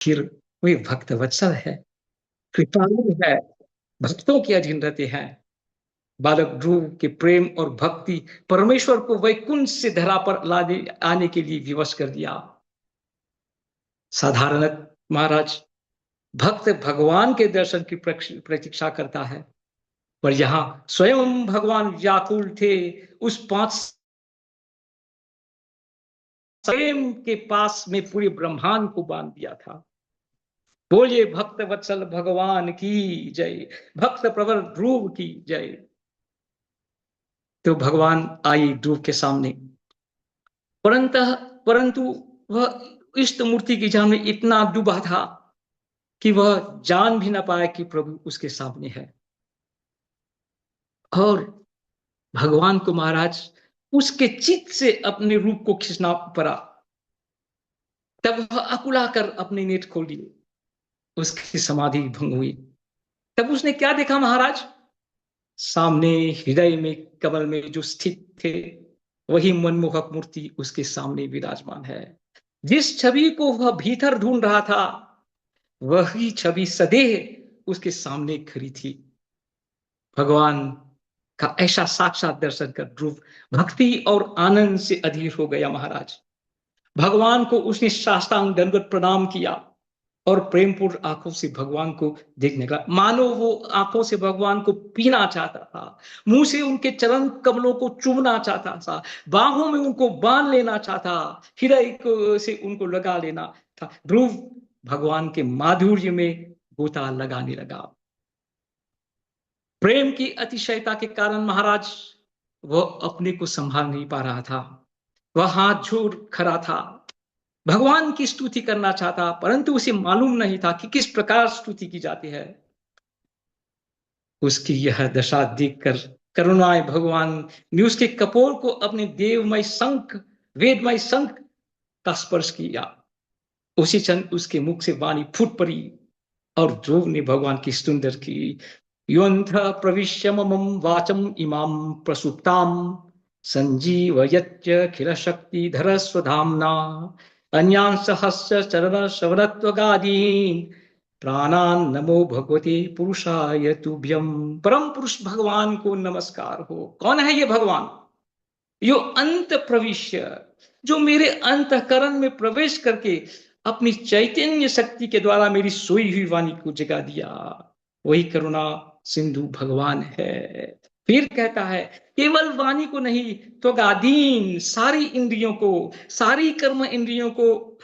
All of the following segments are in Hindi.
फिर वे भक्त वत्सल है, कृपालु है, भक्तों के अधीन रहते हैं। बालक ध्रुव के प्रेम और भक्ति परमेश्वर को वैकुंठ से धरा पर लाने आने के लिए विवश कर दिया। साधारण महाराज भक्त भगवान के दर्शन की प्रतीक्षा करता है, पर यहां स्वयं भगवान व्याकुल थे। उस 5 प्रेम के पास में पूरे ब्रह्मांड को बांध दिया था। बोलिए भक्त वत्सल भगवान की जय, भक्त प्रवर ध्रुव की जय। तो भगवान आई ध्रुव के सामने, परंतु परंतु वह इष्ट मूर्ति की जान में इतना डूबा था कि वह जान भी ना पाया कि प्रभु उसके सामने है। और भगवान को महाराज उसके चित्त से अपने रूप को खींचना पड़ा। तब वह अकुलाकर अपने नेत्र खोल लिए, उसकी समाधि भंग हुई। तब उसने क्या देखा महाराज? सामने हृदय में कमल में जो स्थित थे, वही मनमोहक मूर्ति उसके सामने विराजमान है। जिस छवि को वह भीतर ढूंढ रहा था, वही छवि सदैव उसके खड़ी थी। भगवान का ऐसा साक्षात दर्शन कर ध्रुव भक्ति और आनंद से अधीर हो गया महाराज। भगवान को उसने साष्टांग दंडवत प्रणाम किया और प्रेमपूर्ण आंखों से भगवान को देखने लगा, मानो वो आंखों से भगवान को पीना चाहता था, मुंह से उनके चरण कमलों को चूमना चाहता था, बाहों में उनको बांध लेना चाहता, हृदय से उनको लगा लेना था। ध्रुव भगवान के माधुर्य में गोता लगाने लगा। प्रेम की अतिशयता के कारण महाराज वह अपने को संभाल नहीं पा रहा था। वह हाथ जोड़ खड़ा था, भगवान की स्तुति करना चाहता, परंतु उसे मालूम नहीं था कि किस प्रकार स्तुति की जाती है। उसकी यह दशा देखकर करुणामय भगवान ने उसके कपोल को अपने देवमय शंख, वेदमय शंख का स्पर्श किया। उसी क्षण उसके मुख से वाणी फूट पड़ी और ध्रुव ने भगवान की सुंदर की, योन्थ प्रविश्य मम वाचम इमाम प्रसुप्ताम संजीवयत्य खिल शक्ति धर स्वधामना अन्यान सहस्र चरण श्रवणत्वगादीन प्राणान नमो भगवते पुरुषाय तुभ्यम। परम पुरुष भगवान को नमस्कार हो। कौन है ये भगवान? यो अंत प्रविश्य, जो मेरे अंतःकरण में प्रवेश करके अपनी चैतन्य शक्ति के द्वारा मेरी सोई हुई वाणी को जगा दिया, वही करुणा सिंधु भगवान है। फिर कहता है, केवल वाणी को नहीं तो गादीन, सारी इंद्रियों को, सारी कर्म इंद्रियों को,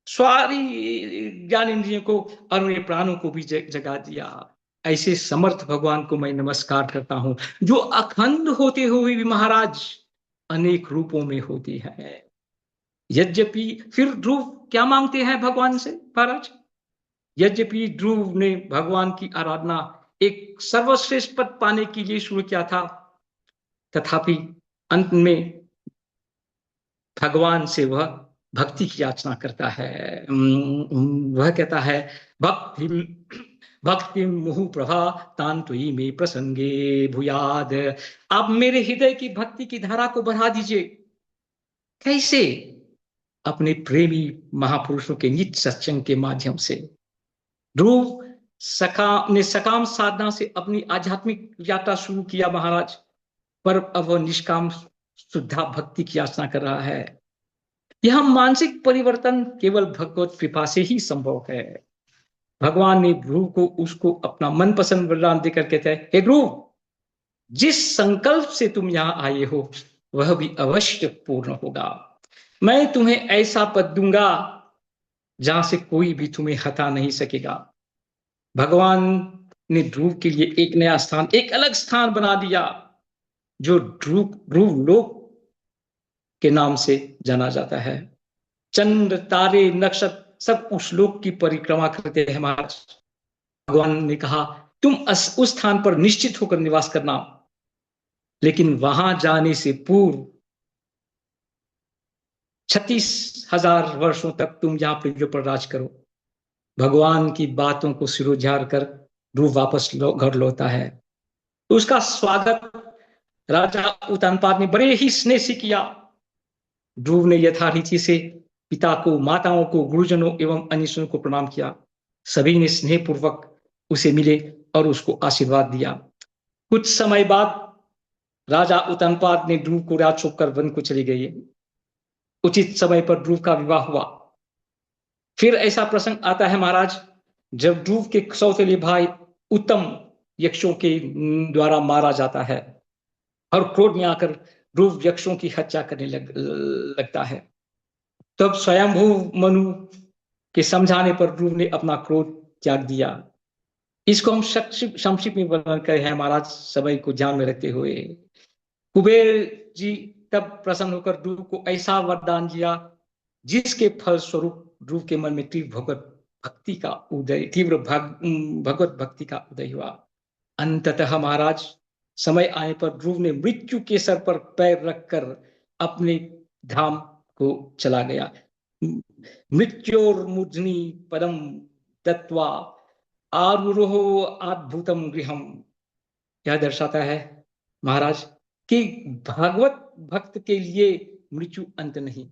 सारी ज्ञान इंद्रियों को और मेरे प्राणों को भी जगा दिया। ऐसे समर्थ भगवान को मैं नमस्कार करता हूं, जो अखंड होते हुए भी महाराज अनेक रूपों में होती है। यद्यपि फिर ध्रुव क्या मांगते हैं भगवान से महाराज? यद्यपि ध्रुव ने भगवान की आराधना एक सर्वश्रेष्ठ पद पाने के लिए शुरू किया था, तथापि अंत में भगवान से वह भक्ति की याचना करता है। वह कहता है, भक्ति भक्ति मुहु प्रभा तांत्वी में प्रसंगे भूयाद। आप मेरे हृदय की भक्ति की धारा को बढ़ा दीजिए। कैसे? अपने प्रेमी महापुरुषों के नित्य सत्संग के माध्यम से। ध्रुव ने सकाम साधना से अपनी आध्यात्मिक यात्रा शुरू किया महाराज, पर अब वह निष्काम शुद्धा भक्ति की याचना कर रहा है। यह मानसिक परिवर्तन केवल भगवत कृपा से ही संभव है। भगवान ने ध्रुव को उसको अपना मनपसंद वरदान देकर कहते हैं, हे ध्रुव, जिस संकल्प से तुम यहां आए हो वह भी अवश्य पूर्ण होगा। मैं तुम्हें ऐसा पद दूंगा जहां से कोई भी तुम्हें हटा नहीं सकेगा। भगवान ने ध्रुव के लिए एक नया स्थान, एक अलग स्थान बना दिया, जो ध्रुव लोक के नाम से जाना जाता है। चंद्र तारे नक्षत्र सब उस लोक की परिक्रमा करते हैं महाराज। भगवान ने कहा, तुम उस स्थान पर निश्चित होकर निवास करना, लेकिन वहां जाने से पूर्व 36,000 वर्षों तक तुम यहां पृथ्वी पर राज करो। भगवान की बातों को सिरोझार कर ध्रुव वापस घर लौटा है। तो उसका स्वागत राजा उत्तानपाद ने बड़े ही स्नेह से किया। ध्रुव ने यथारीति से पिता को, माताओं को, गुरुजनों एवं अन्य को प्रणाम किया। सभी ने स्नेहपूर्वक उसे मिले और उसको आशीर्वाद दिया। कुछ समय बाद राजा उत्तानपाद ने ध्रुव को राज छोड़कर वन को चले गए। उचित समय पर ध्रुव का विवाह हुआ। फिर ऐसा प्रसंग आता है महाराज, जब ध्रुव के सौतेले भाई उत्तम यक्षों के द्वारा मारा जाता है और क्रोध में आकर ध्रुव यक्षों की हत्या करने लगता है। तब स्वयंभू मनु के समझाने पर ध्रुव ने अपना क्रोध त्याग दिया। इसको हम संक्षिप्त में वर्णन करे हैं महाराज, समय को ध्यान में रखते हुए। कुबेर जी तब प्रसन्न होकर ध्रुव को ऐसा वरदान दिया जिसके फल स्वरूप ध्रुव के मन में तीव्र भगवत भक्ति का उदय हुआ। अंततः महाराज समय आने पर ध्रुव ने मृत्यु के सर पर पैर रखकर अपने धाम को चला गया। मृत्योर्मूर्ध्नि पदम दत्वा आरुरोह अद्भुतम गृहम। यह दर्शाता है महाराज कि भागवत भक्त के लिए मृत्यु अंत नहीं,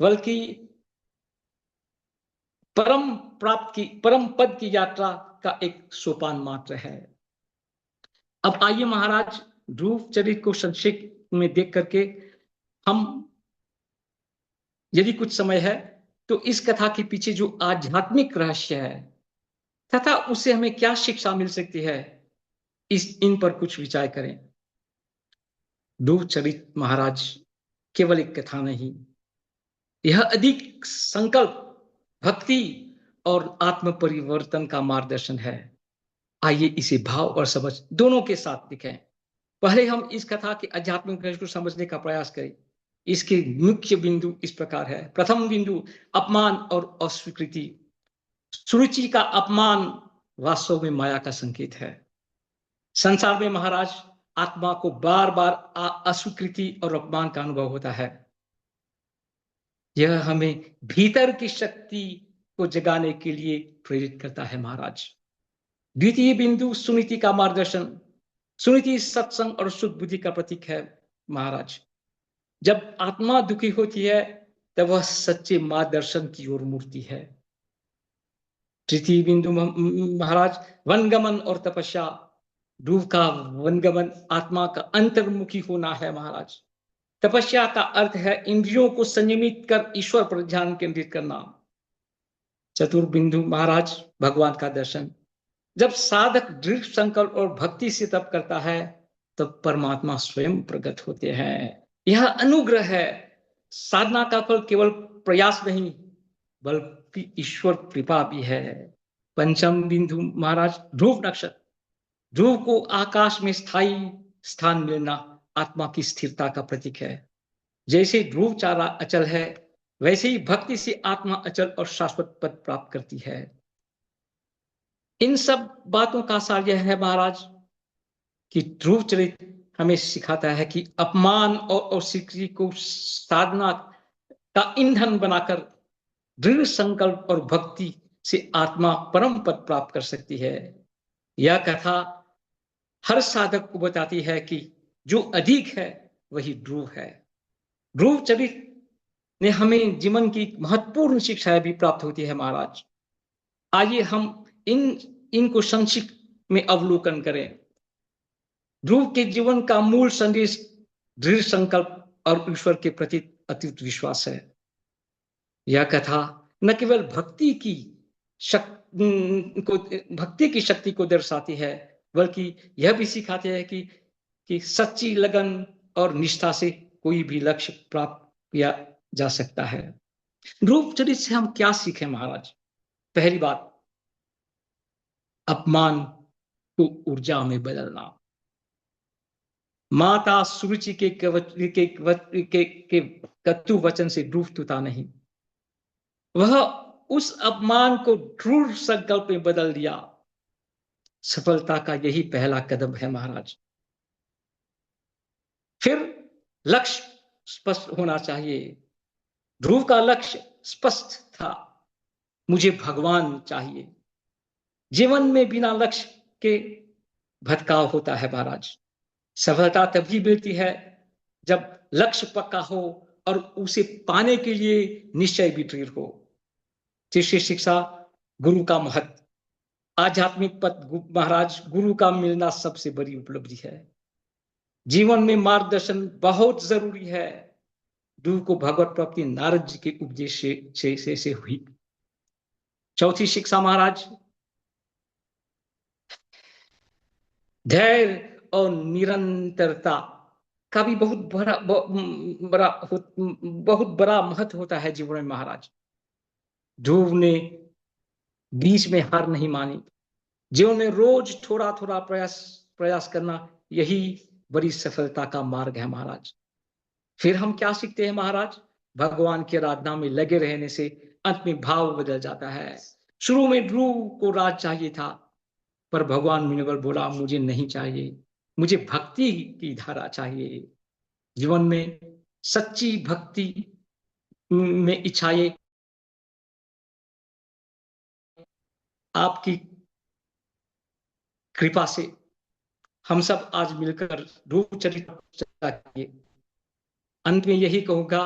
बल्कि परम पद की यात्रा का एक सोपान मात्र है। अब आइए महाराज, ध्रुव चरित्र को संक्षेप में देख करके हम, यदि कुछ समय है तो इस कथा के पीछे जो आध्यात्मिक रहस्य है तथा उससे हमें क्या शिक्षा मिल सकती है, इन पर कुछ विचार करें। ध्रुव चरित्र महाराज केवल एक कथा नहीं, यह अधिक संकल्प, भक्ति और आत्म परिवर्तन का मार्गदर्शन है। आइए इसे भाव और समझ दोनों के साथ दिखें। पहले हम इस कथा के आध्यात्मिक रहस्य को समझने का प्रयास करें। इसके मुख्य बिंदु इस प्रकार है। प्रथम बिंदु, अपमान और अस्वीकृति। सुरुचि का अपमान वास्तव में माया का संकेत है। संसार में महाराज आत्मा को बार बार अस्वीकृति और अपमान का अनुभव होता है। यह हमें भीतर की शक्ति को जगाने के लिए प्रेरित करता है महाराज। द्वितीय बिंदु, सुनीति का मार्गदर्शन। सुनीति सत्संग और शुद्ध बुद्धि का प्रतीक है महाराज। जब आत्मा दुखी होती है तब वह सच्चे मार्गदर्शन की ओर मुड़ती है। तृतीय बिंदु महाराज, वनगमन और तपस्या। ध्रुव का वनगमन आत्मा का अंतर्मुखी होना है महाराज। तपस्या का अर्थ है इंद्रियों को संयमित कर ईश्वर पर ध्यान केंद्रित करना। चतुर्थ बिंदु महाराज, भगवान का दर्शन। जब साधक दृढ़ संकल्प और भक्ति से तप करता है तब परमात्मा स्वयं प्रकट होते हैं। यह अनुग्रह है। साधना का फल केवल प्रयास नहीं बल्कि ईश्वर कृपा भी है। पंचम बिंदु महाराज, ध्रुव नक्षत्र। ध्रुव को आकाश में स्थायी स्थान मिलना आत्मा की स्थिरता का प्रतीक है। जैसे ध्रुव चारा अचल है, वैसे ही भक्ति से आत्मा अचल और शाश्वत पद प्राप्त करती है। इन सब बातों का सार यह है महाराज कि ध्रुव चरित्र हमें सिखाता है कि अपमान और अस्वीकृति को साधना का ईंधन बनाकर दृढ़ संकल्प और भक्ति से आत्मा परम पद प्राप्त कर सकती है। यह कथा हर साधक को बताती है कि जो अधिक है वही ध्रुव है। ध्रुव चरित्र ने हमें जीवन की महत्वपूर्ण शिक्षाएं भी प्राप्त होती है महाराज। आइए हम इनको संक्षिप्त में अवलोकन करें। ध्रुव के जीवन का मूल संदेश दृढ़ संकल्प और ईश्वर के प्रति अतूट विश्वास है। यह कथा न केवल भक्ति की शक्ति को दर्शाती है बल्कि यह भी सिखाती है कि सच्ची लगन और निष्ठा से कोई भी लक्ष्य प्राप्त किया जा सकता है। ध्रुव चरित्र से हम क्या सीखें महाराज? पहली बात, अपमान को ऊर्जा में बदलना। माता सुरुचि के कटु वचन से ध्रुव टूटा नहीं, वह उस अपमान को दृढ़ संकल्प में बदल दिया। सफलता का यही पहला कदम है महाराज। फिर लक्ष्य स्पष्ट होना चाहिए। ध्रुव का लक्ष्य स्पष्ट था, मुझे भगवान चाहिए। जीवन में बिना लक्ष्य के भटकाव होता है महाराज। सफलता तभी मिलती है जब लक्ष्य पक्का हो और उसे पाने के लिए निश्चय भी दृढ़ हो। शिष्य शिक्षा, गुरु का महत्व। आध्यात्मिक पथ महाराज, गुरु का मिलना सबसे बड़ी उपलब्धि है। जीवन में मार्गदर्शन बहुत जरूरी है। ध्रुव को भगवत प्राप्ति नारद जी के उपदेश से हुई। चौथी शिक्षा महाराज, धैर्य और निरंतरता का भी बहुत बड़ा महत्व होता है जीवन में महाराज। ध्रुव ने बीच में हार नहीं मानी। जीवन में रोज थोड़ा थोड़ा प्रयास करना, यही बड़ी सफलता का मार्ग है महाराज। फिर हम क्या सीखते हैं महाराज? भगवान की आराधना में लगे रहने से अंत में भाव बदल जाता है। शुरू में ध्रुव को राज चाहिए था, पर भगवान मुनिवर बोला मुझे नहीं चाहिए, मुझे भक्ति की धारा चाहिए। जीवन में सच्ची भक्ति में इच्छाएं आपकी कृपा से हम सब आज मिलकर ध्रुव चरित्र किए। अंत में यही कहूंगा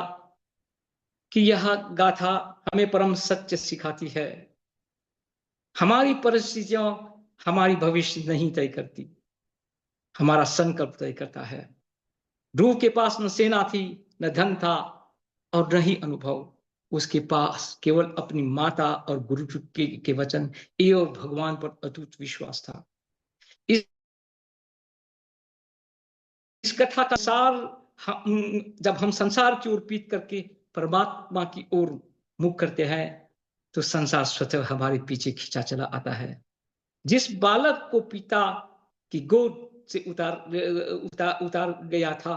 कि यह गाथा हमें परम सत्य सिखाती है। हमारी परिस्थितियां हमारी भविष्य नहीं तय करती, हमारा संकल्प तय करता है। ध्रुव के पास न सेना थी, न धन था और न ही अनुभव। उसके पास केवल अपनी माता और गुरु के वचन एवं भगवान पर अटूट विश्वास था। इस कथा का सार, जब हम संसार की ओर पीट करके परमात्मा की ओर मुख करते हैं तो संसार स्वतः हमारे पीछे खींचा चला आता है। जिस बालक को पिता की गोद से उतार गया था,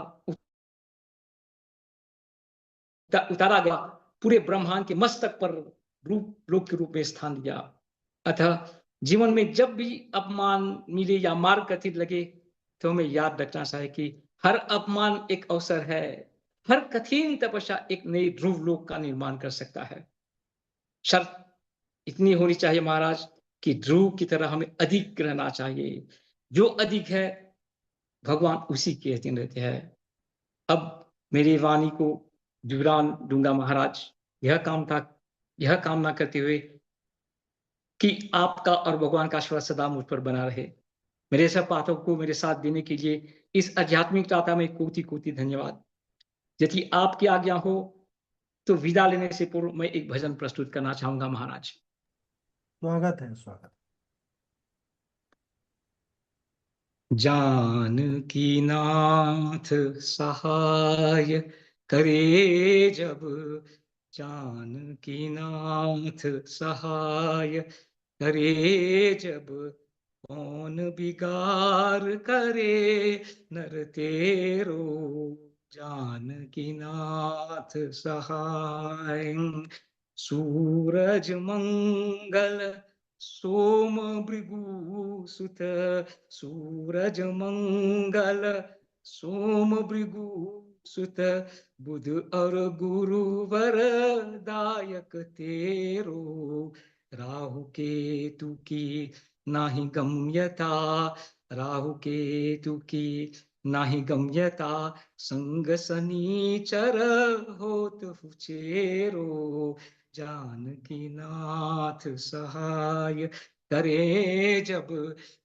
उतारा गया, पूरे ब्रह्मांड के मस्तक पर लोक के रूप में स्थान दिया। अतः जीवन में जब भी अपमान मिले या मार कथित लगे तो हमें याद रखना चाहिए कि हर अपमान एक अवसर है। हर कठिन तपस्या एक नई ध्रुव लोक का निर्माण कर सकता है। शर्त इतनी होनी चाहिए महाराज कि ध्रुव की तरह हमें अधिक रहना चाहिए। जो अधिक है भगवान उसी के अधीन रहते हैं। अब मेरी वाणी को विराम दूंगा महाराज, यह कामना करते हुए कि आपका और भगवान का आशीर्वाद सदा मुझ पर बना रहे। मेरे सब पाठकों को मेरे साथ देने के लिए इस आध्यात्मिक यात्रा में कोटि कोटि धन्यवाद। यदि आपकी आज्ञा हो तो विदा लेने से पूर्व मैं एक भजन प्रस्तुत करना चाहूंगा महाराज। स्वागत है, स्वागत। जानकी नाथ सहाय करे जब, जानकी नाथ सहाय करे जब, कौन बिगार करे नर तेरो, जानकी नाथ सहाय। सूरज मंगल सोम भृगु सुत, सूरज मंगल सोम भृगु सुत, बुध और गुरुवर दायक तेरो, राहु केतु की नाही गम्यता, राहु केतु की नाही गम्यता, संग सनीचर होत हुचेरो, जानकी नाथ सहाय करे जब,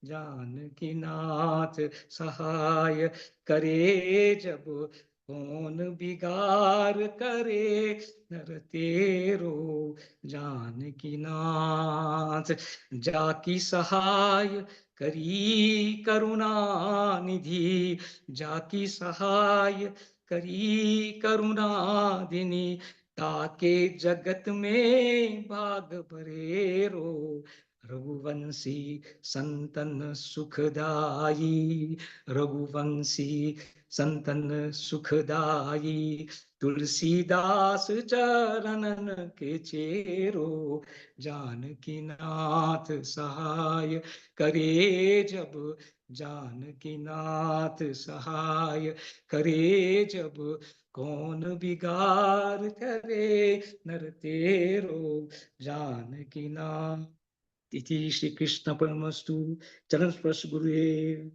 जानकी नाथ सहाय करे जब, कौन बिगार करे नर तेरो, जानकी नाथ। जाकी सहाय करी करुणा निधि, जाकी सहाय करी करुणा दिनी, ताके जगत में भाग भरेरो, रघुवंशी संतन सुखदाई, रघुवंशी संतन सुखदाई, तुलसीदास चरणन के चेरो, जानकी नाथ सहाय करे जब, जानकी नाथ सहाय करे जब, कौन बिगार करे नर तेरो, जानकी नाथ। इति श्री कृष्ण परमस्तु। चरण स्पर्श गुरुदेव।